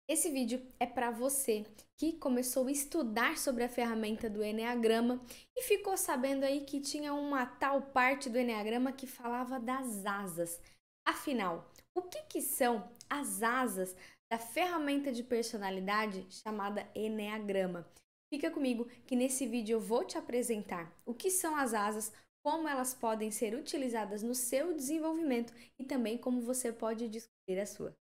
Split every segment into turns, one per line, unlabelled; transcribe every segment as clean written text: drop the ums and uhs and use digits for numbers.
Esse vídeo é para você que começou a estudar sobre a ferramenta do Eneagrama e ficou sabendo aí que tinha uma tal parte do Eneagrama que falava das asas. Afinal, o que são as asas da ferramenta de personalidade chamada Eneagrama? Fica comigo que nesse vídeo eu vou te apresentar o que são as asas, como elas podem ser utilizadas no seu desenvolvimento e também como você pode descobrir a sua.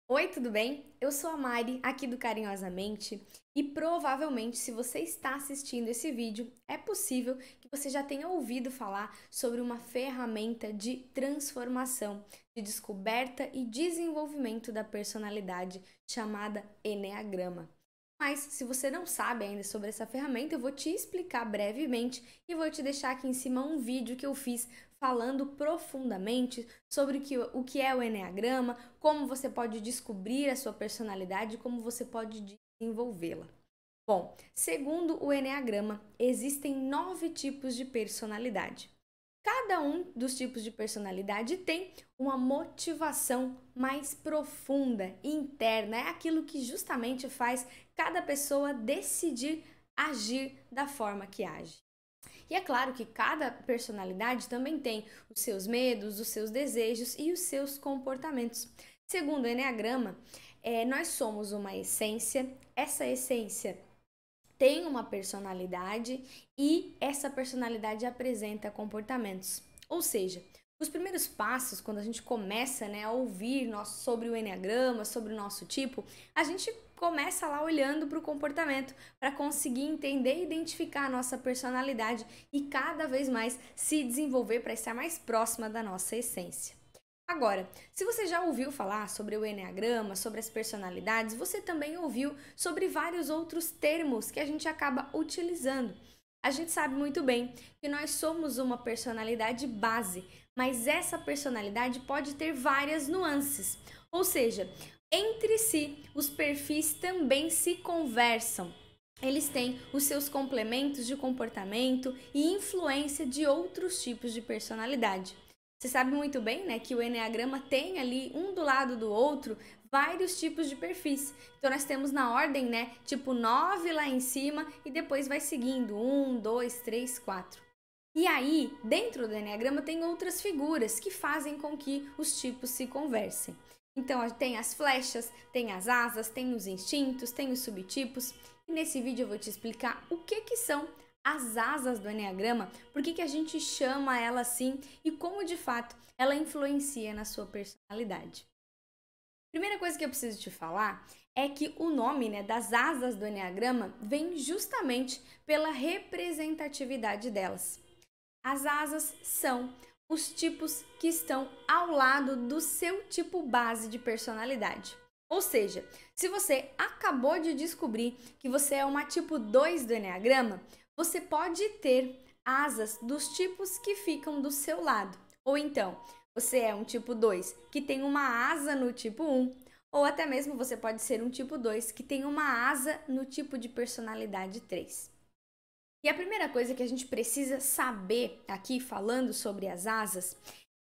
Oi, tudo bem? Eu sou a Mari, aqui do Carinhosamente, e provavelmente, se você está assistindo esse vídeo, é possível que você já tenha ouvido falar sobre uma ferramenta de transformação, de descoberta e desenvolvimento da personalidade chamada Eneagrama. Mas se você não sabe ainda sobre essa ferramenta, eu vou te explicar brevemente e vou te deixar aqui em cima um vídeo que eu fiz falando profundamente sobre o que é o Eneagrama, como você pode descobrir a sua personalidade e como você pode desenvolvê-la. Bom, segundo o Eneagrama, existem 9 tipos de personalidade. Cada um dos tipos de personalidade tem uma motivação mais profunda, interna, é aquilo que justamente faz cada pessoa decidir agir da forma que age. E é claro que cada personalidade também tem os seus medos, os seus desejos e os seus comportamentos. Segundo o Eneagrama, nós somos uma essência, essa essência tem uma personalidade e essa personalidade apresenta comportamentos. Ou seja, os primeiros passos, quando a gente começa a ouvir sobre o Eneagrama, sobre o nosso tipo, a gente começa lá olhando para o comportamento, para conseguir entender e identificar a nossa personalidade e cada vez mais se desenvolver para estar mais próxima da nossa essência. Agora, se você já ouviu falar sobre o Eneagrama, sobre as personalidades, você também ouviu sobre vários outros termos que a gente acaba utilizando. A gente sabe muito bem que nós somos uma personalidade base, mas essa personalidade pode ter várias nuances. Ou seja, entre si, os perfis também se conversam. Eles têm os seus complementos de comportamento e influência de outros tipos de personalidade. Você sabe muito bem, né, que o Eneagrama tem ali, um do lado do outro, vários tipos de perfis. Então, nós temos na ordem, né, tipo 9 lá em cima e depois vai seguindo 1, 2, 3, 4. E aí, dentro do Eneagrama tem outras figuras que fazem com que os tipos se conversem. Então, tem as flechas, tem as asas, tem os instintos, tem os subtipos. E nesse vídeo eu vou te explicar o que são as asas do Eneagrama, por que a gente chama ela assim e como de fato ela influencia na sua personalidade. Primeira coisa que eu preciso te falar é que o nome, né, das asas do Eneagrama vem justamente pela representatividade delas. As asas são os tipos que estão ao lado do seu tipo base de personalidade. Ou seja, se você acabou de descobrir que você é uma tipo 2 do Eneagrama, você pode ter asas dos tipos que ficam do seu lado. Ou então, você é um tipo 2 que tem uma asa no tipo 1, ou até mesmo você pode ser um tipo 2 que tem uma asa no tipo de personalidade 3. E a primeira coisa que a gente precisa saber aqui falando sobre as asas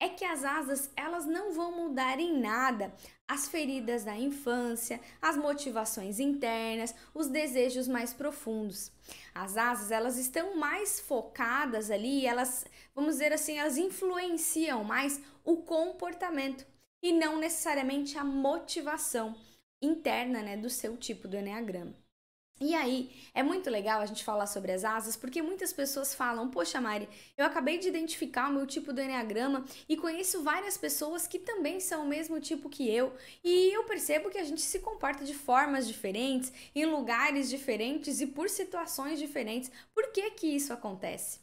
é que as asas elas não vão mudar em nada as feridas da infância, as motivações internas, os desejos mais profundos. As asas elas estão mais focadas ali, elas, vamos dizer assim, elas influenciam mais o comportamento e não necessariamente a motivação interna, né, do seu tipo do Eneagrama. E aí, é muito legal a gente falar sobre as asas, porque muitas pessoas falam, poxa Mari, eu acabei de identificar o meu tipo do Eneagrama e conheço várias pessoas que também são o mesmo tipo que eu, e eu percebo que a gente se comporta de formas diferentes, em lugares diferentes e por situações diferentes. Por que que isso acontece?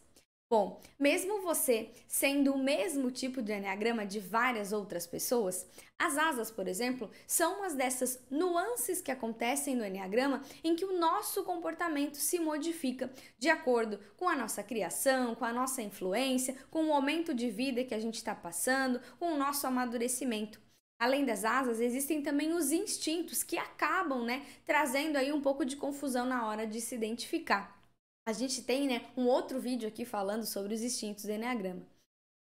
Bom, mesmo você sendo o mesmo tipo de eneagrama de várias outras pessoas, as asas, por exemplo, são umas dessas nuances que acontecem no eneagrama em que o nosso comportamento se modifica de acordo com a nossa criação, com a nossa influência, com o momento de vida que a gente está passando, com o nosso amadurecimento. Além das asas, existem também os instintos que acabam, trazendo aí um pouco de confusão na hora de se identificar. A gente tem, né, um outro vídeo aqui falando sobre os instintos do Eneagrama.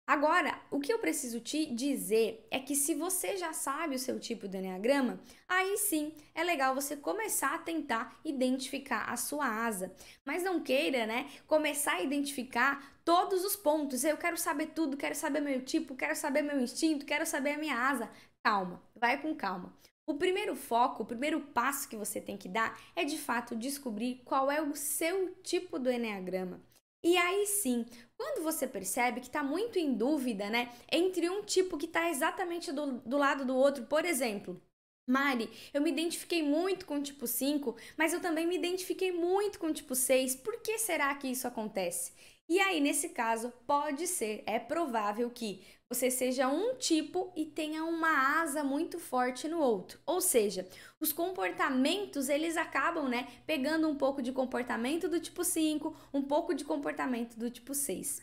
Agora, o que eu preciso te dizer é que se você já sabe o seu tipo de enneagrama, aí sim é legal você começar a tentar identificar a sua asa. Mas não queira, né, começar a identificar todos os pontos. Eu quero saber tudo, quero saber meu tipo, quero saber meu instinto, quero saber a minha asa. Calma, vai com calma. O primeiro foco, o primeiro passo que você tem que dar é de fato descobrir qual é o seu tipo do enneagrama. E aí sim, quando você percebe que está muito em dúvida, né, entre um tipo que está exatamente do lado do outro, por exemplo, Mari, eu me identifiquei muito com o tipo 5, mas eu também me identifiquei muito com o tipo 6. Por que será que isso acontece? E aí, nesse caso, pode ser, é provável que você seja um tipo e tenha uma asa muito forte no outro. Ou seja, os comportamentos, eles acabam, né, pegando um pouco de comportamento do tipo 5, um pouco de comportamento do tipo 6.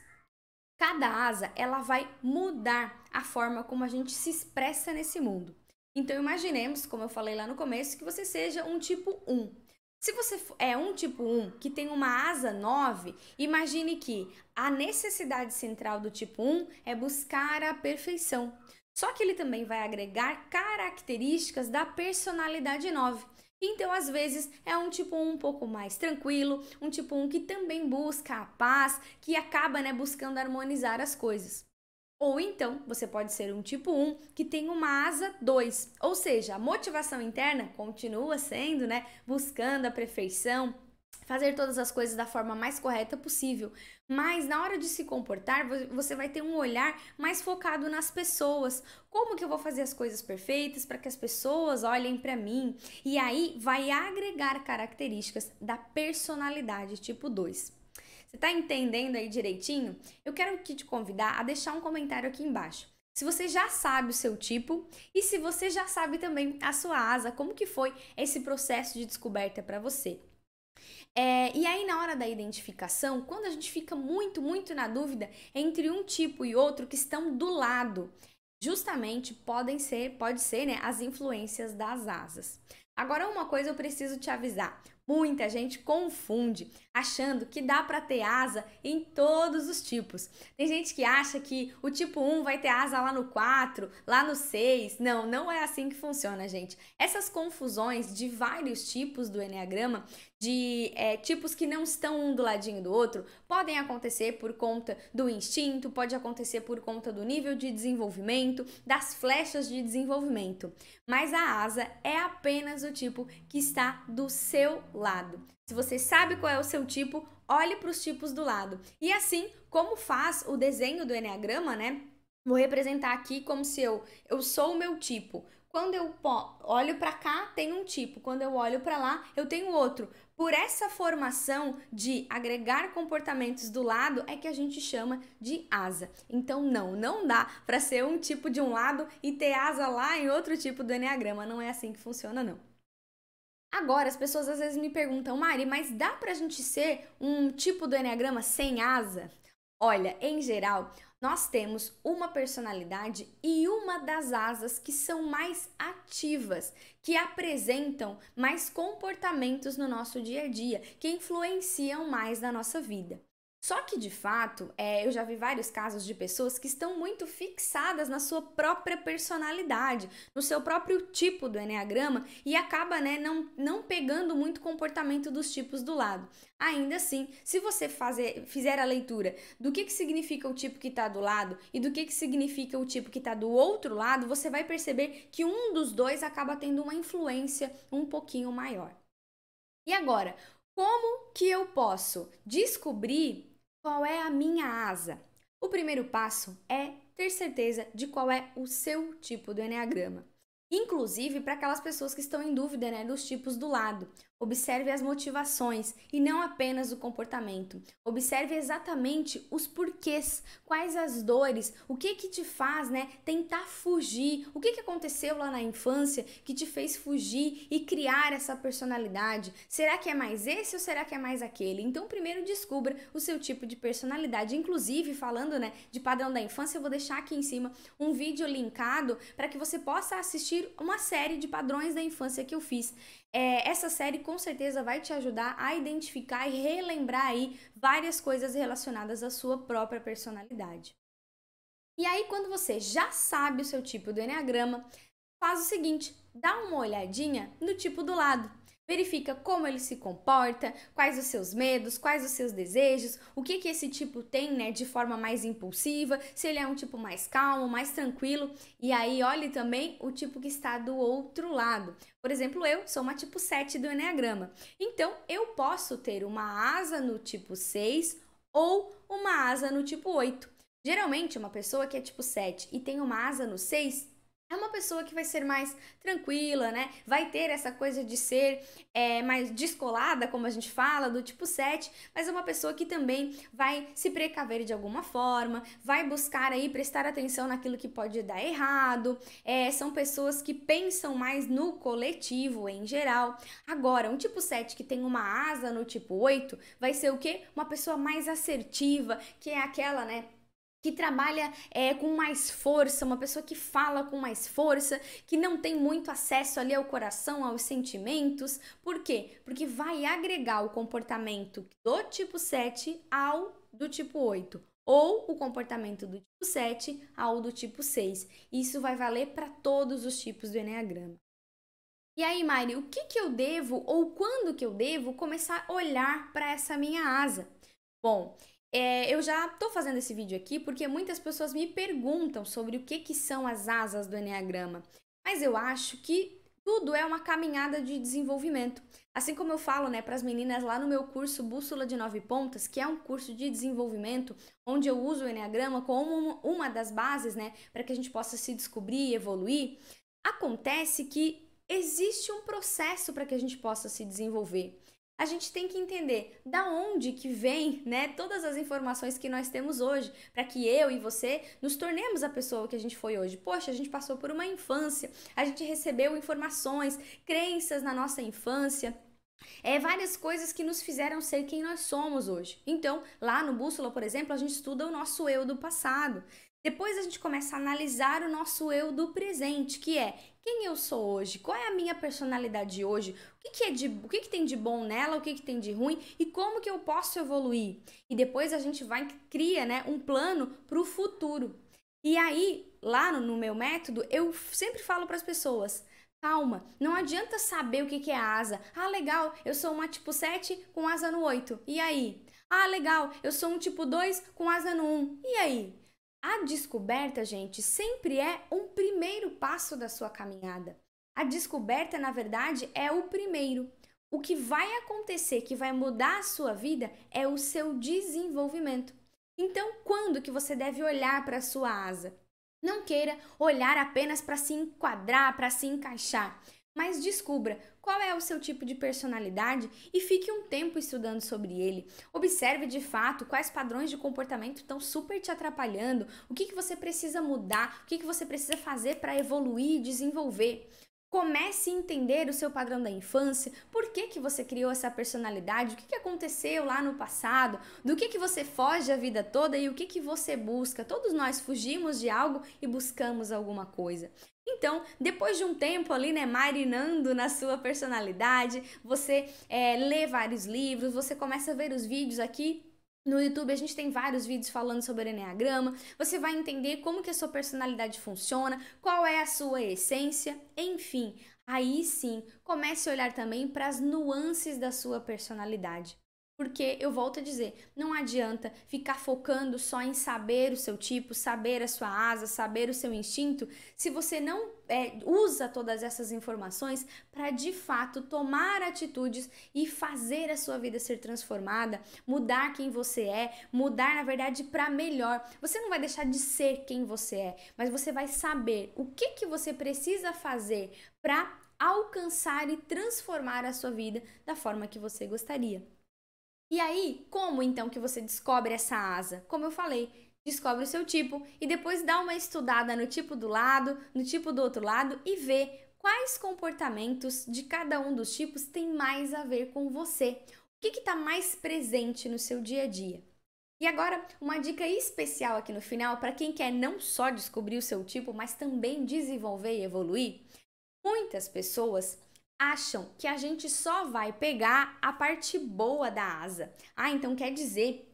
Cada asa, ela vai mudar a forma como a gente se expressa nesse mundo. Então, imaginemos, como eu falei lá no começo, que você seja um tipo 1. Se você é um tipo 1 que tem uma asa 9, imagine que a necessidade central do tipo 1 é buscar a perfeição. Só que ele também vai agregar características da personalidade 9. Então, às vezes, é um tipo 1 um pouco mais tranquilo, um tipo 1 que também busca a paz, que acaba, né, buscando harmonizar as coisas. Ou então, você pode ser um tipo 1 que tem uma asa 2, ou seja, a motivação interna continua sendo, né, buscando a perfeição, fazer todas as coisas da forma mais correta possível, mas na hora de se comportar, você vai ter um olhar mais focado nas pessoas. Como que eu vou fazer as coisas perfeitas para que as pessoas olhem para mim? E aí vai agregar características da personalidade tipo 2. Você está entendendo aí direitinho? Eu quero aqui te convidar a deixar um comentário aqui embaixo. Se você já sabe o seu tipo e se você já sabe também a sua asa, como que foi esse processo de descoberta para você. E aí, na hora da identificação, quando a gente fica muito na dúvida entre um tipo e outro que estão do lado, justamente pode ser, né, as influências das asas. Agora, uma coisa eu preciso te avisar. Muita gente confunde, achando que dá para ter asa em todos os tipos. Tem gente que acha que o tipo 1 vai ter asa lá no 4, lá no 6. Não, não é assim que funciona, gente. Essas confusões de vários tipos do enneagrama, de tipos que não estão um do ladinho do outro, podem acontecer por conta do instinto, pode acontecer por conta do nível de desenvolvimento, das flechas de desenvolvimento. Mas a asa é apenas o tipo que está do seu lado. Se você sabe qual é o seu tipo, olhe para os tipos do lado. E assim, como faz o desenho do enneagrama, né? Vou representar aqui como se eu sou o meu tipo. Quando eu olho para cá, tem um tipo. Quando eu olho para lá, eu tenho outro. Por essa formação de agregar comportamentos do lado é que a gente chama de asa. Então não dá para ser um tipo de um lado e ter asa lá em outro tipo do enneagrama. Não é assim que funciona, não. Agora, as pessoas às vezes me perguntam, Mari, mas dá pra gente ser um tipo do enneagrama sem asa? Olha, em geral, nós temos uma personalidade e uma das asas que são mais ativas, que apresentam mais comportamentos no nosso dia a dia, que influenciam mais na nossa vida. Só que, de fato, eu já vi vários casos de pessoas que estão muito fixadas na sua própria personalidade, no seu próprio tipo do enneagrama e acaba, né, não pegando muito comportamento dos tipos do lado. Ainda assim, se você fizer a leitura do que significa o tipo que está do lado e do que significa o tipo que está do outro lado, você vai perceber que um dos dois acaba tendo uma influência um pouquinho maior. E agora, como que eu posso descobrir qual é a minha asa? O primeiro passo é ter certeza de qual é o seu tipo do enneagrama. Inclusive para aquelas pessoas que estão em dúvida, né, dos tipos do lado. Observe as motivações e não apenas o comportamento. Observe exatamente os porquês, quais as dores, o que te faz, né, tentar fugir, o que aconteceu lá na infância que te fez fugir e criar essa personalidade. Será que é mais esse ou será que é mais aquele? Então, primeiro descubra o seu tipo de personalidade. Inclusive, falando, né, de padrão da infância, eu vou deixar aqui em cima um vídeo linkado para que você possa assistir uma série de padrões da infância que eu fiz. essa série com certeza vai te ajudar a identificar e relembrar aí várias coisas relacionadas à sua própria personalidade. E aí, quando você já sabe o seu tipo do enneagrama, faz o seguinte, dá uma olhadinha no tipo do lado. Verifica como ele se comporta, quais os seus medos, quais os seus desejos, o que esse tipo tem, né, de forma mais impulsiva, se ele é um tipo mais calmo, mais tranquilo. E aí olhe também o tipo que está do outro lado. Por exemplo, eu sou uma tipo 7 do enneagrama. Então, eu posso ter uma asa no tipo 6 ou uma asa no tipo 8. Geralmente, uma pessoa que é tipo 7 e tem uma asa no 6 é uma pessoa que vai ser mais tranquila, né? Vai ter essa coisa de ser mais descolada, como a gente fala, do tipo 7, mas é uma pessoa que também vai se precaver de alguma forma, vai buscar aí prestar atenção naquilo que pode dar errado. São pessoas que pensam mais no coletivo em geral. Agora, um tipo 7 que tem uma asa no tipo 8 vai ser o quê? Uma pessoa mais assertiva, que é aquela, né, que trabalha com mais força, uma pessoa que fala com mais força, que não tem muito acesso ali ao coração, aos sentimentos. Por quê? Porque vai agregar o comportamento do tipo 7 ao do tipo 8. Ou o comportamento do tipo 7 ao do tipo 6. Isso vai valer para todos os tipos do enneagrama. E aí, Mari, o que eu devo ou quando que eu devo começar a olhar para essa minha asa? Bom, eu já estou fazendo esse vídeo aqui porque muitas pessoas me perguntam sobre o que são as asas do enneagrama. Mas eu acho que tudo é uma caminhada de desenvolvimento. Assim como eu falo, né, para as meninas lá no meu curso Bússola de 9 Pontas, que é um curso de desenvolvimento, onde eu uso o enneagrama como uma das bases, né, para que a gente possa se descobrir e evoluir. Acontece que existe um processo para que a gente possa se desenvolver. A gente tem que entender da onde que vem, né, todas as informações que nós temos hoje, para que eu e você nos tornemos a pessoa que a gente foi hoje. Poxa, a gente passou por uma infância, a gente recebeu informações, crenças na nossa infância, várias coisas que nos fizeram ser quem nós somos hoje. Então, lá no Bússola, por exemplo, a gente estuda o nosso eu do passado. Depois a gente começa a analisar o nosso eu do presente, que é quem eu sou hoje, qual é a minha personalidade hoje, o que tem de bom nela, o que tem de ruim e como que eu posso evoluir. E depois a gente vai cria, né, um plano para o futuro. E aí, lá no meu método, eu sempre falo para as pessoas: calma, não adianta saber o que é asa. Ah, legal, eu sou uma tipo 7 com asa no 8. E aí? Ah, legal, eu sou um tipo 2 com asa no 1. E aí? A descoberta, gente, sempre é um primeiro passo da sua caminhada. A descoberta, na verdade, é o primeiro. O que vai acontecer, que vai mudar a sua vida, é o seu desenvolvimento. Então, quando que você deve olhar para a sua asa? Não queira olhar apenas para se enquadrar, para se encaixar, mas descubra qual é o seu tipo de personalidade e fique um tempo estudando sobre ele. Observe de fato quais padrões de comportamento estão super te atrapalhando, o que você precisa mudar, o que você precisa fazer para evoluir e desenvolver. Comece a entender o seu padrão da infância, por que você criou essa personalidade, o que aconteceu lá no passado, do que você foge a vida toda e o que você busca. Todos nós fugimos de algo e buscamos alguma coisa. Então, depois de um tempo ali, né, marinando na sua personalidade, você lê vários livros, você começa a ver os vídeos aqui. No YouTube a gente tem vários vídeos falando sobre enneagrama, você vai entender como que a sua personalidade funciona, qual é a sua essência, enfim. Aí sim, comece a olhar também para as nuances da sua personalidade. Porque eu volto a dizer, não adianta ficar focando só em saber o seu tipo, saber a sua asa, saber o seu instinto, se você não usa todas essas informações para de fato tomar atitudes e fazer a sua vida ser transformada, mudar quem você é, mudar na verdade para melhor. Você não vai deixar de ser quem você é, mas você vai saber o que você precisa fazer para alcançar e transformar a sua vida da forma que você gostaria. E aí, como então que você descobre essa asa? Como eu falei, descobre o seu tipo e depois dá uma estudada no tipo do lado, no tipo do outro lado e vê quais comportamentos de cada um dos tipos tem mais a ver com você. O que está mais presente no seu dia a dia? E agora, uma dica especial aqui no final para quem quer não só descobrir o seu tipo, mas também desenvolver e evoluir. Muitas pessoas acham que a gente só vai pegar a parte boa da asa. Ah, então quer dizer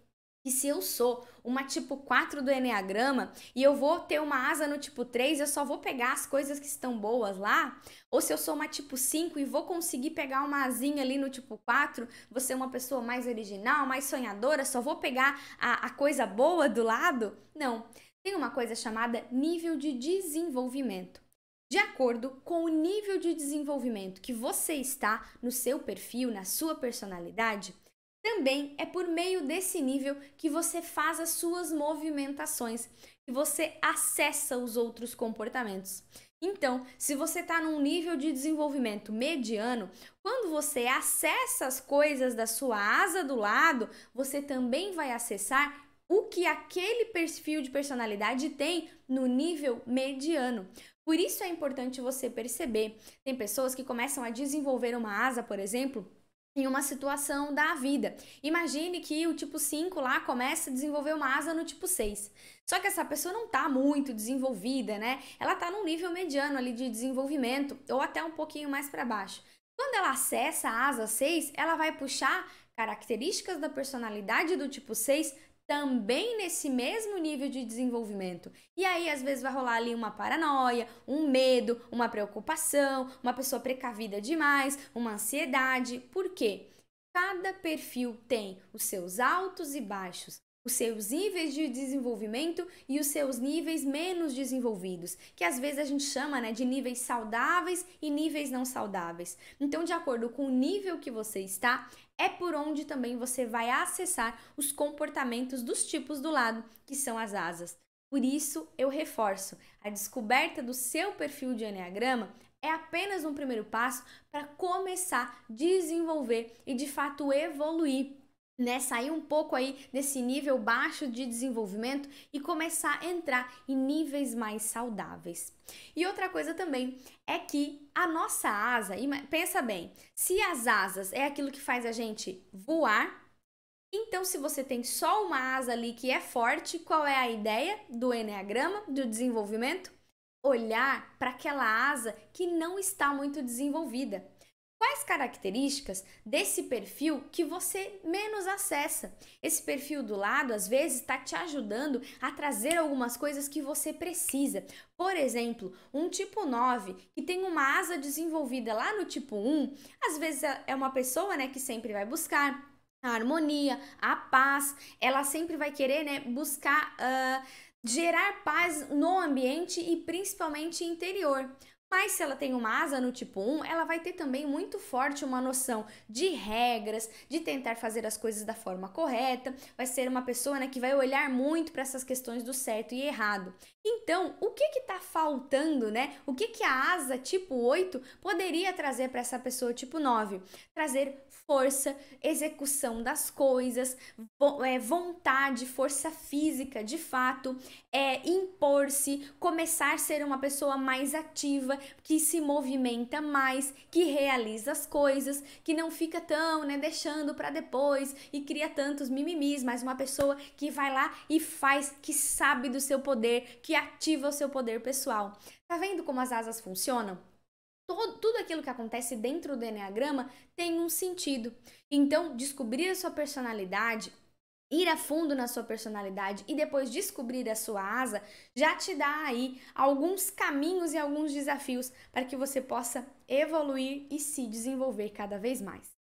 que se eu sou uma tipo 4 do Eneagrama e eu vou ter uma asa no tipo 3, eu só vou pegar as coisas que estão boas lá? Ou se eu sou uma tipo 5 e vou conseguir pegar uma asinha ali no tipo 4, vou ser uma pessoa mais original, mais sonhadora, só vou pegar a coisa boa do lado? Não. Tem uma coisa chamada nível de desenvolvimento. De acordo com o nível de desenvolvimento que você está no seu perfil, na sua personalidade, também é por meio desse nível que você faz as suas movimentações, que você acessa os outros comportamentos. Então, se você está num nível de desenvolvimento mediano, quando você acessa as coisas da sua asa do lado, você também vai acessar o que aquele perfil de personalidade tem no nível mediano. Por isso é importante você perceber. Tem pessoas que começam a desenvolver uma asa, por exemplo, em uma situação da vida. Imagine que o tipo 5 lá começa a desenvolver uma asa no tipo 6. Só que essa pessoa não está muito desenvolvida, né? Ela está num nível mediano ali de desenvolvimento, ou até um pouquinho mais para baixo. Quando ela acessa a asa 6, ela vai puxar características da personalidade do tipo 6 também nesse mesmo nível de desenvolvimento. E aí, às vezes, vai rolar ali uma paranoia, um medo, uma preocupação, uma pessoa precavida demais, uma ansiedade. Por quê? Cada perfil tem os seus altos e baixos, os seus níveis de desenvolvimento e os seus níveis menos desenvolvidos, que às vezes a gente chama, né, de níveis saudáveis e níveis não saudáveis. Então, de acordo com o nível que você está, é por onde também você vai acessar os comportamentos dos tipos do lado, que são as asas. Por isso, eu reforço, a descoberta do seu perfil de Eneagrama é apenas um primeiro passo para começar a desenvolver e, de fato, evoluir, né? Sair um pouco aí desse nível baixo de desenvolvimento e começar a entrar em níveis mais saudáveis. E outra coisa também é que a nossa asa, pensa bem, se as asas é aquilo que faz a gente voar, então se você tem só uma asa ali que é forte, qual é a ideia do Eneagrama, do desenvolvimento? Olhar para aquela asa que não está muito desenvolvida. Quais características desse perfil que você menos acessa? Esse perfil do lado, às vezes, está te ajudando a trazer algumas coisas que você precisa. Por exemplo, um tipo 9 que tem uma asa desenvolvida lá no tipo 1, às vezes é uma pessoa, né, que sempre vai buscar a harmonia, a paz, ela sempre vai querer, né, buscar gerar paz no ambiente e principalmente interior. Mas se ela tem uma asa no tipo 1, ela vai ter também muito forte uma noção de regras, de tentar fazer as coisas da forma correta, vai ser uma pessoa, né, que vai olhar muito para essas questões do certo e errado. Então, o que está faltando, né? O que a asa tipo 8 poderia trazer para essa pessoa tipo 9? Trazer força, execução das coisas, vontade, força física, de fato, impor-se, começar a ser uma pessoa mais ativa, que se movimenta mais, que realiza as coisas, que não fica tão, né, deixando para depois e cria tantos mimimis, mas uma pessoa que vai lá e faz, que sabe do seu poder, que ativa o seu poder pessoal. Tá vendo como as asas funcionam? Tudo aquilo que acontece dentro do Eneagrama tem um sentido. Então, descobrir a sua personalidade, ir a fundo na sua personalidade e depois descobrir a sua asa, já te dá aí alguns caminhos e alguns desafios para que você possa evoluir e se desenvolver cada vez mais.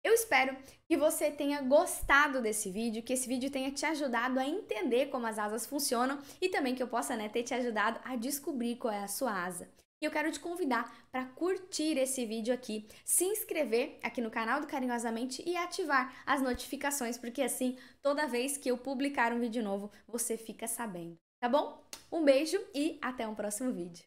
Eu espero que você tenha gostado desse vídeo, que esse vídeo tenha te ajudado a entender como as asas funcionam e também que eu possa, né, ter te ajudado a descobrir qual é a sua asa. E eu quero te convidar para curtir esse vídeo aqui, se inscrever aqui no canal do Carinhosamente e ativar as notificações, porque assim, toda vez que eu publicar um vídeo novo, você fica sabendo, tá bom? Um beijo e até um próximo vídeo.